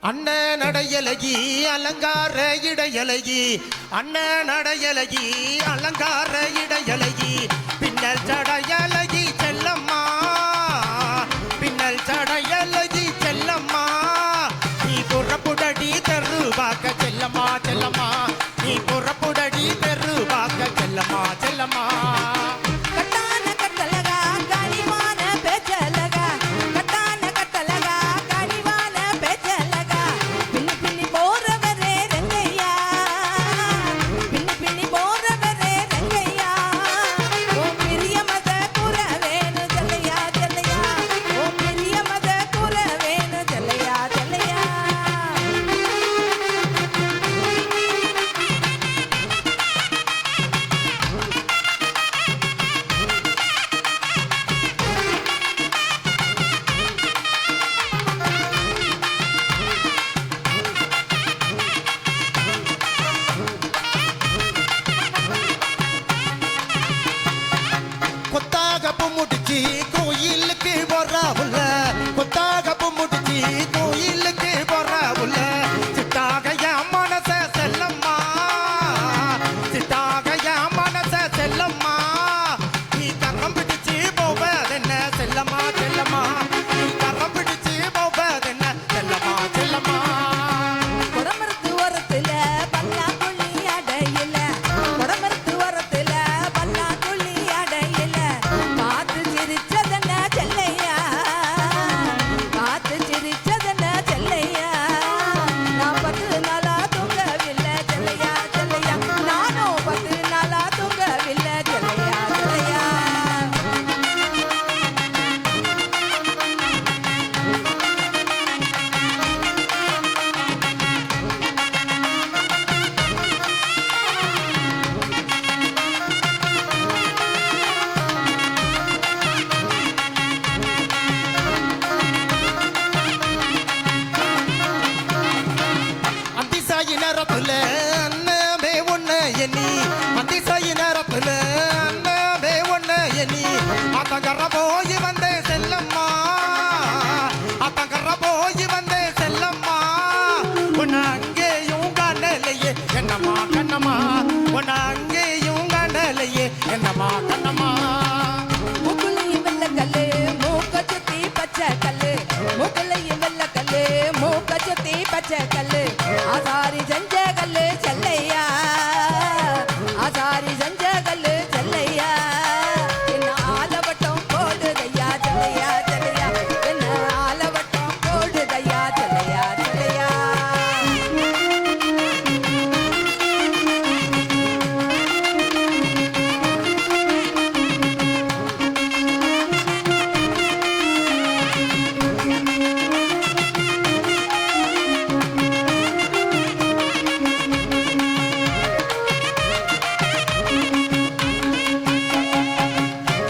அண்ணன் நடையலகி அலங்கார இடையலகி அண்ணன் நடையலகி அலங்கார இடையலகி பின்னல் சடையலகி செல்லம்மா பின்னல் சடையலகி செல்லம்மா நீ புறப்புடடி தெரு பார்க்க செல்லம்மா செல்லம்மா நீ புறப்புடடி தெரு பார்க்க செல்லம்மா செல்லம்மா கோயிலுக்கு போறாவுல கொத்தாக முடிச்சு கோயிலுக்கு போறாவுல சிட்டாக என் மனச செல்லம்மா சிட்டாக என் மனச செல்லம்மா நீ கரம் பிடிச்சு போவதென்ன செல்லம்மா செல்லம்மா நீ கரம் பிடிச்சு போவதென்ன செல்லம்மா செல்லம்மா குடமரத்து ஓரத்துல பல்லாங்குழி அடையில குடமரத்து ஓரத்துல பல்லாங்குழி அடையில பார்த்து சிரிச்சதென்ன செல்லையா பார்த்து சிரிச்சதென்ன செல்லையா நான் 10 நாளா தூங்கவில்லை செல்லையா செல்லையா நானும் 10 நாளா தூங்கவில்லை செல்லையா செல்லையா அந்திசாயி நேரத்துல அண்ணவே ஒண்ணு எண்ணி அந்திசாயி நேரத்துல அண்ணவே ஒண்ணு எண்ணி அத்தங்கர போய் வந்தே செல்லம்மா அத்தங்கர போய் வந்தே செல்லம்மா உன்னை அங்கேயும் காணலையே என்னம்மா கண்ணம்மா உன்னை அங்கேயும் காணலையே என்னம்மா கண்ணம்மா மூக்குலையும் வெள்ளக்கல்லு மூக்க சுத்தி பச்சை கல்லு மூக்குலையும் வெள்ளக்கல்லு மூக்க சுத்தி பச்சை கல்லு ஆசாரி செஞ்ச கல்லு செல்லையா ஆசாரி செஞ்ச கல்லு செல்லையா என்ன ஆலவட்டம் போடுதையா செல்லையா செல்லையா என்ன ஆலவட்டம் போடுதையா செல்லையா செல்லையா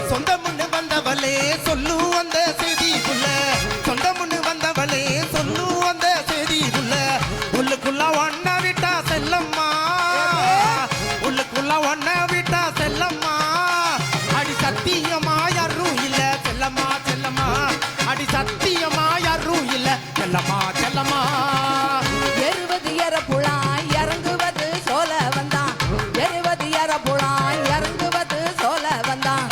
சொந்தமுன்னு வந்தவளே சொல்லு அந்த செய்தி புள்ள சொந்தமுன்னு வந்தவளே சொல்லு அந்த செய்தி புள்ள உள்ளுக்குள்ள ஒன்ன விட்டா செல்லம்மா உள்ளுக்குள்ள ஒன்ன விட்டா செல்லம்மா அடி சத்தியமா யாரும் இல்ல செல்லம்மா செல்லம்மா அடி சத்தியமா யாரும் இல்ல செல்லம்மா செல்லம்மா 70 எரப்புழாய் இறங்குவது சோல வந்தான் 70 எரப்புழாய் இறங்குவது சோல வந்தான்